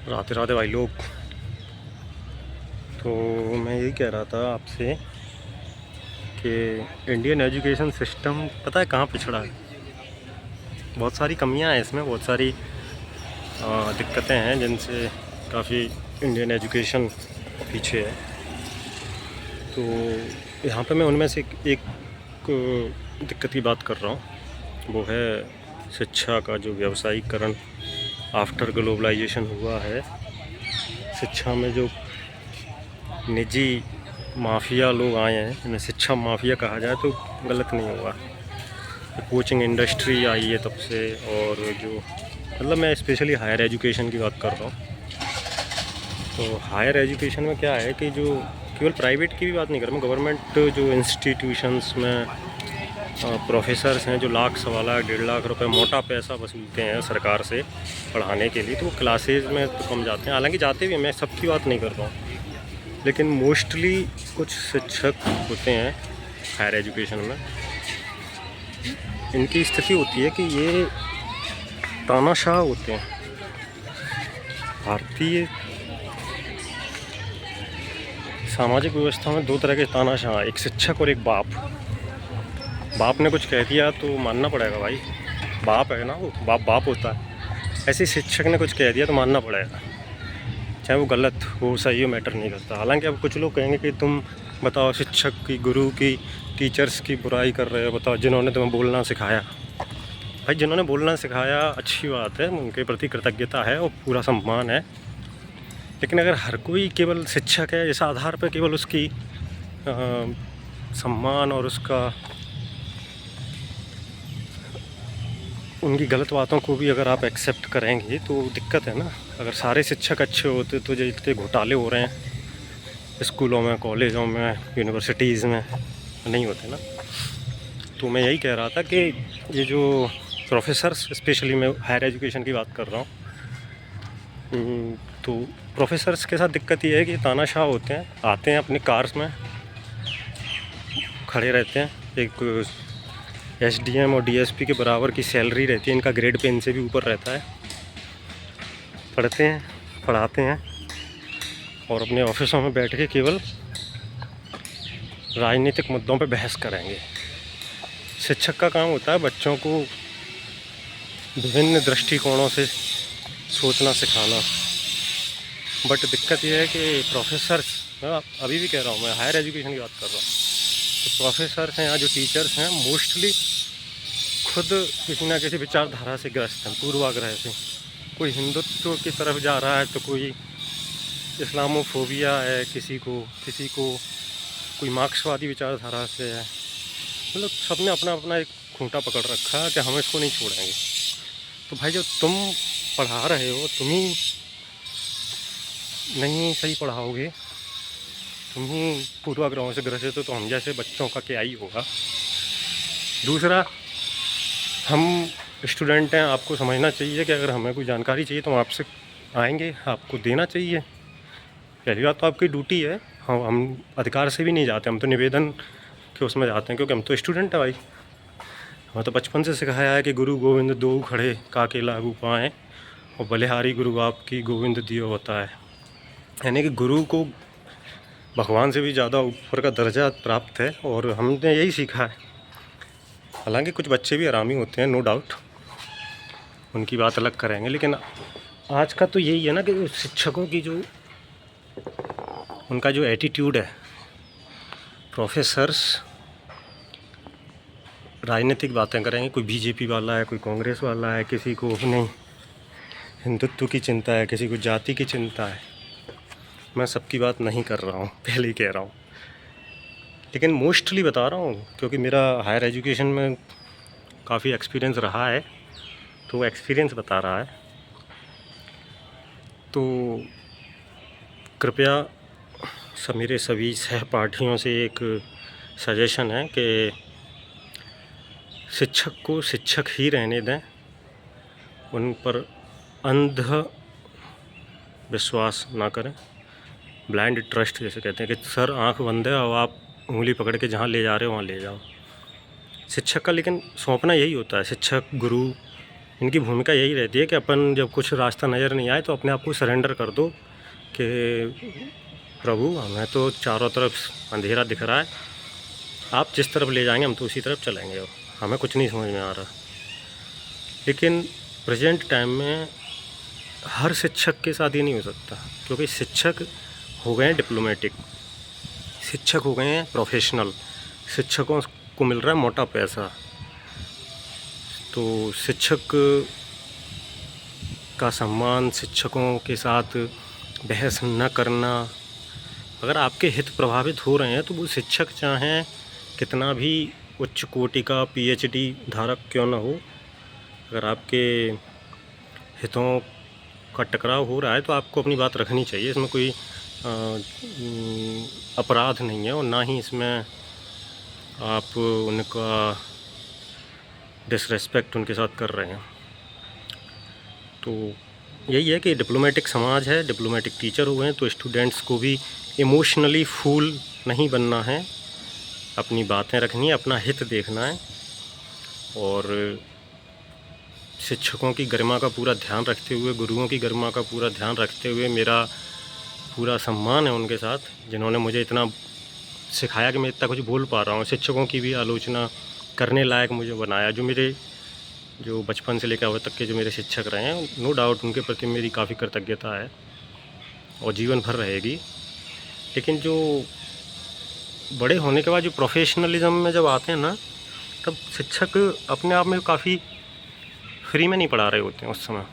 राधे राधे भाई लोग। तो मैं यही कह रहा था आपसे कि इंडियन एजुकेशन सिस्टम पता है कहाँ पिछड़ा है। बहुत सारी कमियां हैं इसमें, बहुत सारी दिक्कतें हैं जिनसे काफ़ी इंडियन एजुकेशन पीछे है। तो यहाँ पे मैं उनमें से एक दिक्कत की बात कर रहा हूँ, वो है शिक्षा का जो व्यावसायीकरण आफ्टर ग्लोबलाइजेशन हुआ है। शिक्षा में जो निजी माफिया लोग आए हैं, इन्हें शिक्षा माफिया कहा जाए तो गलत नहीं होगा। कोचिंग इंडस्ट्री आई है तब से, और जो मतलब मैं स्पेशली हायर एजुकेशन की बात कर रहा हूँ। तो हायर एजुकेशन में क्या है कि जो केवल प्राइवेट की भी बात नहीं कर रहा मैं, गवर्नमेंट जो इंस्टीट्यूशंस में प्रोफेसर्स हैं जो लाख, सवा लाख, 1.5 लाख रुपए मोटा पैसा वसूलते हैं सरकार से पढ़ाने के लिए, तो वो क्लासेज में तो कम जाते हैं। हालांकि जाते भी हैं, मैं सबकी बात नहीं कर रहा हूँ, लेकिन मोस्टली कुछ शिक्षक होते हैं हायर एजुकेशन में, इनकी स्थिति होती है कि ये तानाशाह होते हैं। भारतीय सामाजिक व्यवस्था में दो तरह के तानाशाह, एक शिक्षक और एक बाप। बाप ने कुछ कह दिया तो मानना पड़ेगा भाई, बाप है ना, वो बाप बाप होता है। ऐसे शिक्षक ने कुछ कह दिया तो मानना पड़ेगा, चाहे वो गलत हो सही हो मैटर नहीं करता। हालांकि अब कुछ लोग कहेंगे कि तुम बताओ शिक्षक की, गुरु की, टीचर्स की बुराई कर रहे हो, बताओ जिन्होंने तुम्हें बोलना सिखाया। भाई जिन्होंने बोलना सिखाया अच्छी बात है, उनके प्रति कृतज्ञता है और पूरा सम्मान है, लेकिन अगर हर कोई केवल शिक्षक है इस आधार पर केवल उसकी सम्मान और उसका उनकी गलत बातों को भी अगर आप एक्सेप्ट करेंगे तो दिक्कत है ना। अगर सारे शिक्षक अच्छे होते तो जो इतने घोटाले हो रहे हैं स्कूलों में, कॉलेजों में, यूनिवर्सिटीज़ में, नहीं होते ना। तो मैं यही कह रहा था कि ये जो प्रोफेसर्स, स्पेशली मैं हायर एजुकेशन की बात कर रहा हूँ, तो प्रोफेसर्स के साथ दिक्कत ये है कि तानाशाह होते हैं, आते हैं अपनी कार्स में खड़े रहते हैं, एक एसडीएम और डीएसपी के बराबर की सैलरी रहती है, इनका ग्रेड पे इनसे भी ऊपर रहता है, पढ़ते हैं, पढ़ाते हैं और अपने ऑफिसों में बैठ के केवल राजनीतिक मुद्दों पे बहस करेंगे। शिक्षक का काम होता है बच्चों को विभिन्न दृष्टिकोणों से सोचना सिखाना, बट दिक्कत यह है कि प्रोफेसर्स, अभी भी कह रहा हूँ मैं हायर एजुकेशन की बात कर रहा हूँ, तो प्रोफेसर्स हैं या जो टीचर्स हैं मोस्टली खुद किसी ना किसी विचारधारा से ग्रस्त हैं, पूर्वाग्रह से। कोई हिंदुत्व की तरफ जा रहा है तो कोई इस्लामोफोबिया है, किसी को कोई मार्क्सवादी विचारधारा से है। मतलब सबने अपना अपना एक खूंटा पकड़ रखा है कि हम इसको नहीं छोड़ेंगे। तो भाई जो तुम पढ़ा रहे हो, तुम ही नहीं सही पढ़ाओगे, तुम ही पूर्वाग्रहों से ग्रसित हो, तो हम जैसे बच्चों का क्या ही होगा। दूसरा, हम स्टूडेंट हैं, आपको समझना चाहिए कि अगर हमें कोई जानकारी चाहिए तो हम आपसे आएंगे, आपको देना चाहिए। पहली बात तो आपकी ड्यूटी है, हम अधिकार से भी नहीं जाते, हम तो निवेदन के उसमें जाते हैं, क्योंकि हम तो स्टूडेंट हैं भाई। हमें तो बचपन से सिखाया है कि गुरु गोविंद दो खड़े काके लागू पाएँ, और बलिहारी गुरु आपकी गोविंद दियो होता है। यानी कि गुरु को भगवान से भी ज़्यादा ऊपर का दर्जा प्राप्त है, और हमने यही सीखा है। हालांकि कुछ बच्चे भी हरामी होते हैं, नो डाउट, उनकी बात अलग करेंगे, लेकिन आज का तो यही है ना कि शिक्षकों की जो उनका जो एटीट्यूड है, प्रोफेसर्स राजनीतिक बातें करेंगे, कोई बीजेपी वाला है, कोई कांग्रेस वाला है, किसी को नहीं हिंदुत्व की चिंता है, किसी को जाति की चिंता है। मैं सबकी बात नहीं कर रहा हूँ, पहले ही कह रहा हूँ, लेकिन मोस्टली बता रहा हूँ क्योंकि मेरा हायर एजुकेशन में काफ़ी एक्सपीरियंस रहा है, तो एक्सपीरियंस बता रहा है। तो कृपया मेरे सभी सहपाठियों से एक सजेशन है कि शिक्षक को शिक्षक ही रहने दें, उन पर अंध विश्वास ना करें, ब्लाइंड ट्रस्ट जैसे कहते हैं कि सर आंख बंद है और आप उंगली पकड़ के जहाँ ले जा रहे हो वहाँ ले जाओ। शिक्षक का लेकिन सौंपना यही होता है, शिक्षक, गुरु, इनकी भूमिका यही रहती है कि अपन जब कुछ रास्ता नज़र नहीं आए तो अपने आप को सरेंडर कर दो कि प्रभु हमें तो चारों तरफ अंधेरा दिख रहा है, आप जिस तरफ ले जाएंगे हम तो उसी तरफ चलेंगे, और हमें कुछ नहीं समझ में आ रहा। लेकिन प्रेजेंट टाइम में हर शिक्षक के साथ ये नहीं हो सकता, क्योंकि शिक्षक हो गए हैं डिप्लोमेटिक, शिक्षक हो गए हैं प्रोफेशनल, शिक्षकों को मिल रहा है मोटा पैसा। तो शिक्षक का सम्मान, शिक्षकों के साथ बहस न करना, अगर आपके हित प्रभावित हो रहे हैं तो वो शिक्षक चाहें कितना भी उच्च कोटि का पीएचडी धारक क्यों न हो, अगर आपके हितों का टकराव हो रहा है तो आपको अपनी बात रखनी चाहिए। इसमें कोई अपराध नहीं है, और ना ही इसमें आप उनका डिसरेस्पेक्ट उनके साथ कर रहे हैं। तो यही है कि डिप्लोमेटिक समाज है, डिप्लोमेटिक टीचर हुए हैं तो स्टूडेंट्स को भी इमोशनली फूल नहीं बनना है, अपनी बातें रखनी है, अपना हित देखना है, और शिक्षकों की गरिमा का पूरा ध्यान रखते हुए, गुरुओं की गरिमा का पूरा ध्यान रखते हुए, मेरा पूरा सम्मान है उनके साथ जिन्होंने मुझे इतना सिखाया कि मैं इतना कुछ बोल पा रहा हूँ। शिक्षकों की भी आलोचना करने लायक मुझे बनाया, जो बचपन से लेकर अब तक के जो मेरे शिक्षक रहे हैं, नो डाउट उनके प्रति मेरी काफ़ी कृतज्ञता है और जीवन भर रहेगी। लेकिन जो बड़े होने के बाद जो प्रोफेशनलिज्म में जब आते हैं ना, तब शिक्षक अपने आप में काफ़ी फ्री में नहीं पढ़ा रहे होते हैं। उस समय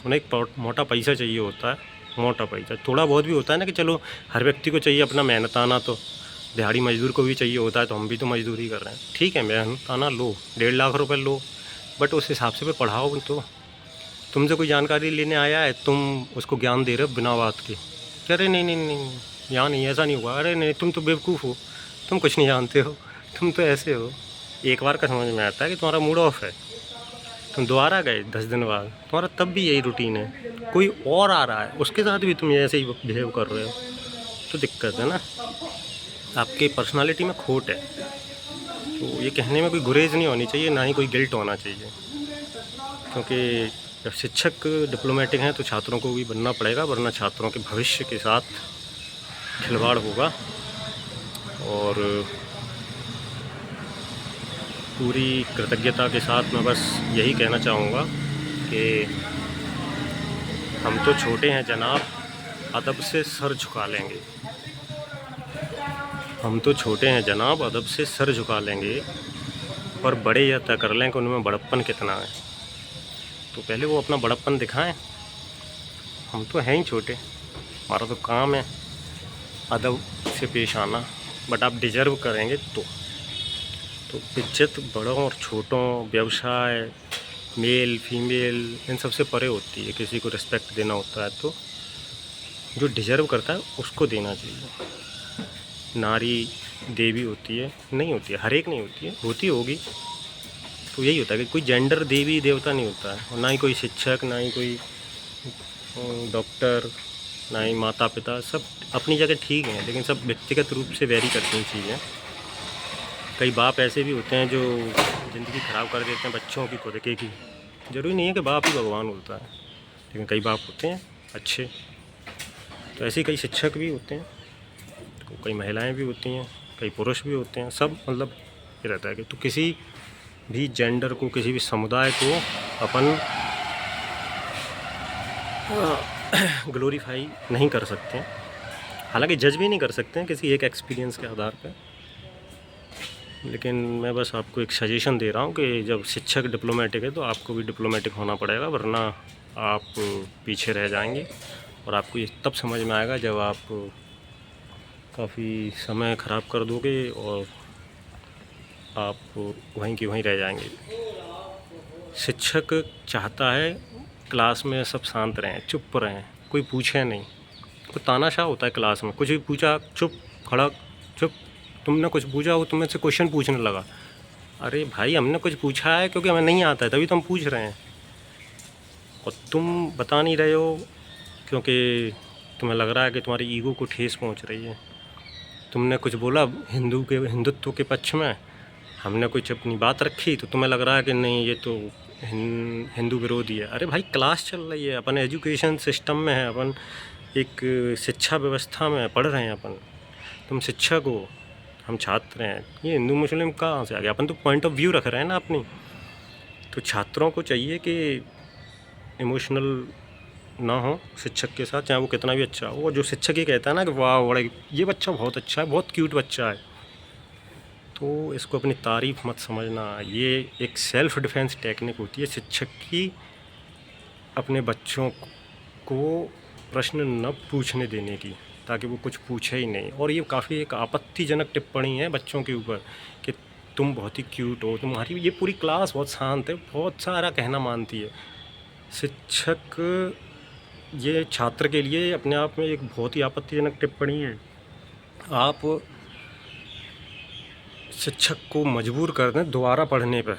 उन्हें एक मोटा पैसा चाहिए होता है, मोटा पैसा। थोड़ा बहुत भी होता है ना कि चलो हर व्यक्ति को चाहिए अपना मेहनताना, तो दिहाड़ी मजदूर को भी चाहिए होता है, तो हम भी तो मजदूरी कर रहे हैं, ठीक है मेहनताना लो, 1.5 लाख रुपए लो, बट उस हिसाब से फिर पढ़ाओ। तो तुमसे कोई जानकारी लेने आया है, तुम उसको ज्ञान दे रहे हो बिना बात के, अरे नहीं नहीं नहीं यहाँ नहीं, ऐसा नहीं हुआ, अरे नहीं तुम तो बेवकूफ़ हो, तुम कुछ नहीं जानते हो, तुम तो ऐसे हो। एक बार का समझ में आता है कि तुम्हारा मूड ऑफ है, तुम दोबारा गए 10 दिन बाद, तुम्हारा तब भी यही रूटीन है, कोई और आ रहा है उसके साथ भी तुम ऐसे ही बिहेव कर रहे हो, तो दिक्कत है ना, आपके पर्सनालिटी में खोट है। तो ये कहने में कोई गुरेज नहीं होनी चाहिए, ना ही कोई गिल्ट होना चाहिए, क्योंकि जब शिक्षक डिप्लोमेटिक हैं तो छात्रों को भी बनना पड़ेगा, वरना छात्रों के भविष्य के साथ खिलवाड़ होगा। और पूरी कृतज्ञता के साथ मैं बस यही कहना चाहूँगा कि हम तो छोटे हैं जनाब, अदब से सर झुका लेंगे, हम तो छोटे हैं जनाब, अदब से सर झुका लेंगे, पर बड़े यह तय कर लें कि उनमें बड़प्पन कितना है। तो पहले वो अपना बड़प्पन दिखाएं, हम तो हैं ही छोटे, हमारा तो काम है अदब से पेश आना, बट आप डिजर्व करेंगे तो इज्जत बड़ों और छोटों, व्यवसाय, मेल फीमेल, इन सब से परे होती है। किसी को रिस्पेक्ट देना होता है तो जो डिजर्व करता है उसको देना चाहिए। नारी देवी होती है, नहीं होती है, हर एक नहीं होती है, होती होगी। तो यही होता है कि कोई जेंडर देवी देवता नहीं होता है, और ना ही कोई शिक्षक, ना ही कोई डॉक्टर, ना ही माता पिता, सब अपनी जगह ठीक हैं, लेकिन सब व्यक्तिगत रूप से वेरी करती हैं चीज़ें। कई बाप ऐसे भी होते हैं जो ज़िंदगी ख़राब कर देते हैं बच्चों की खुद के की। ज़रूरी नहीं है कि बाप ही भगवान होता है, लेकिन कई बाप होते हैं अच्छे। तो ऐसे कई शिक्षक भी होते हैं, तो कई महिलाएं भी होती हैं, कई पुरुष भी होते हैं। सब मतलब ये रहता है कि तो किसी भी जेंडर को, किसी भी समुदाय को अपन ग्लोरीफाई नहीं कर सकते, हालांकि जज भी नहीं कर सकते हैं किसी एक एक्सपीरियंस के आधार पर। लेकिन मैं बस आपको एक सजेशन दे रहा हूँ कि जब शिक्षक डिप्लोमेटिक है तो आपको भी डिप्लोमेटिक होना पड़ेगा, वरना आप पीछे रह जाएंगे। और आपको ये तब समझ में आएगा जब आप काफ़ी समय ख़राब कर दोगे और आप वहीं की वहीं रह जाएंगे। शिक्षक चाहता है क्लास में सब शांत रहें, चुप रहें, कोई पूछे नहीं। कोई तानाशाह होता है क्लास में, कुछ भी पूछा चुप, खड़ा चुप, तुमने कुछ पूछा वो तुमसे से क्वेश्चन पूछने लगा। अरे भाई हमने कुछ पूछा है क्योंकि हमें नहीं आता है तभी तो हम पूछ रहे हैं, और तुम बता नहीं रहे हो क्योंकि तुम्हें लग रहा है कि तुम्हारी ईगो को ठेस पहुंच रही है। तुमने कुछ बोला हिंदुत्व के पक्ष में, हमने कुछ अपनी बात रखी तो तुम्हें लग रहा है कि नहीं ये तो हिंदू विरोधी है। अरे भाई क्लास चल रही है, अपन एजुकेशन सिस्टम में है, अपन एक शिक्षा व्यवस्था में पढ़ रहे हैं अपन। तुम शिक्षक हो, हम छात्र हैं, ये हिंदू मुस्लिम कहाँ से आ गया? अपन तो पॉइंट ऑफ व्यू रख रहे हैं ना अपनी। तो छात्रों को चाहिए कि इमोशनल ना हो शिक्षक के साथ, चाहे वो कितना भी अच्छा हो। वो जो शिक्षक ये कहता है ना कि वाह बड़े ये बच्चा बहुत अच्छा है, बहुत क्यूट बच्चा है, तो इसको अपनी तारीफ मत समझना। ये एक सेल्फ डिफेंस टेक्निक होती है शिक्षक की, अपने बच्चों को प्रश्न न पूछने देने की, ताकि वो कुछ पूछे ही नहीं। और ये काफ़ी एक आपत्तिजनक टिप्पणी है बच्चों के ऊपर कि तुम बहुत ही क्यूट हो, तुम्हारी ये पूरी क्लास बहुत शांत है, बहुत सारा कहना मानती है। शिक्षक ये छात्र के लिए अपने आप में एक बहुत ही आपत्तिजनक टिप्पणी है। आप शिक्षक को मजबूर कर दें दोबारा पढ़ने पर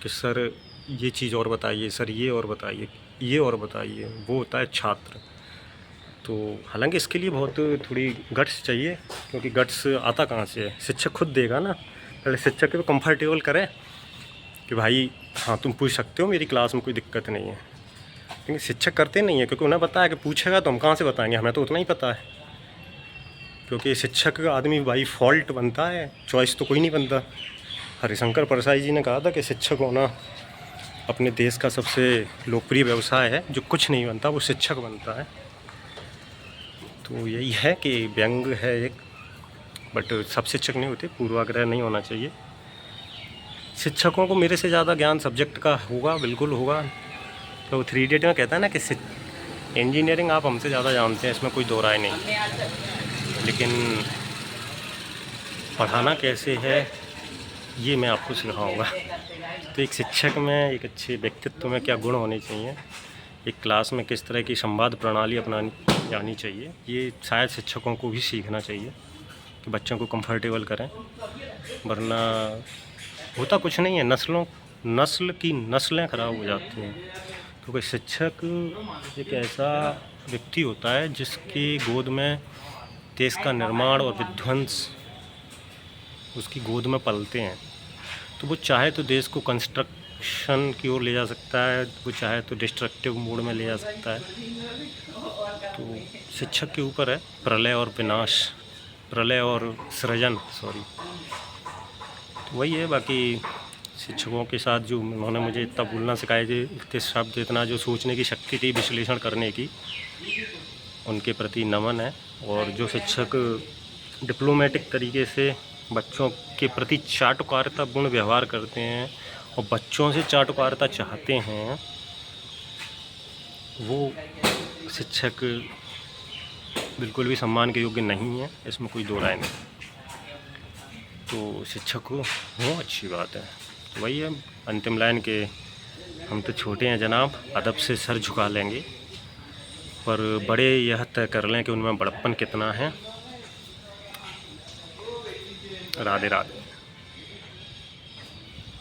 कि सर ये चीज़ और बताइए, सर ये और बताइए, ये और बताइए, वो होता है छात्र। तो हालांकि इसके लिए बहुत थोड़ी गट्स चाहिए, क्योंकि गट्स आता कहाँ से है? शिक्षक खुद देगा ना। पहले शिक्षक को कंफर्टेबल करें कि भाई हाँ तुम पूछ सकते हो, मेरी क्लास में कोई दिक्कत नहीं है। लेकिन शिक्षक करते नहीं है, क्योंकि उन्हें पता है कि पूछेगा तो हम कहाँ से बताएंगे, हमें तो उतना ही पता है। क्योंकि शिक्षक का आदमी बाई फॉल्ट बनता है, चॉइस तो कोई नहीं बनता। हरिशंकर परसाई जी ने कहा था कि शिक्षक होना अपने देश का सबसे लोकप्रिय व्यवसाय है, जो कुछ नहीं बनता वो शिक्षक बनता है। तो यही है कि व्यंग है एक, बट सब शिक्षक नहीं होते, पूर्वाग्रह नहीं होना चाहिए। शिक्षकों को मेरे से ज़्यादा ज्ञान सब्जेक्ट का होगा, बिल्कुल होगा। तो 3 इडियट में कहता है ना कि इंजीनियरिंग आप हमसे ज़्यादा जानते हैं, इसमें कोई दो राय नहीं, लेकिन पढ़ाना कैसे है ये मैं आपको सिखाऊंगा। तो एक शिक्षक में, एक अच्छे व्यक्तित्व में क्या गुण होने चाहिए, एक क्लास में किस तरह की संवाद प्रणाली अपनानी जानी चाहिए, ये शायद शिक्षकों को भी सीखना चाहिए कि बच्चों को कंफर्टेबल करें। वरना होता कुछ नहीं है, नस्ल की नस्लें ख़राब हो जाती हैं। क्योंकि शिक्षक एक ऐसा व्यक्ति होता है जिसकी गोद में देश का निर्माण और विध्वंस उसकी गोद में पलते हैं। तो वो चाहे तो देश को कंस्ट्रक्शन की ओर ले जा सकता है, वो चाहे तो डिस्ट्रक्टिव मोड में ले जा सकता है। तो शिक्षक के ऊपर है प्रलय और विनाश, प्रलय और सृजन, सॉरी। तो वही है। बाकी शिक्षकों के साथ जो उन्होंने मुझे इतना बोलना सिखाया, इतने शब्द, इतना जो सोचने की शक्ति थी, विश्लेषण करने की, उनके प्रति नमन है। और जो शिक्षक डिप्लोमेटिक तरीके से बच्चों के प्रति चाटुकारितापूर्ण व्यवहार करते हैं और बच्चों से चाटुकारिता चाहते हैं, वो शिक्षक बिल्कुल भी सम्मान के योग्य नहीं है, इसमें कोई दो राय नहीं। तो शिक्षक हो अच्छी बात है। तो वही है अंतिम लाइन के, हम तो छोटे हैं जनाब, अदब से सर झुका लेंगे, पर बड़े यह तय कर लें कि उनमें बड़प्पन कितना है। राधे राधे।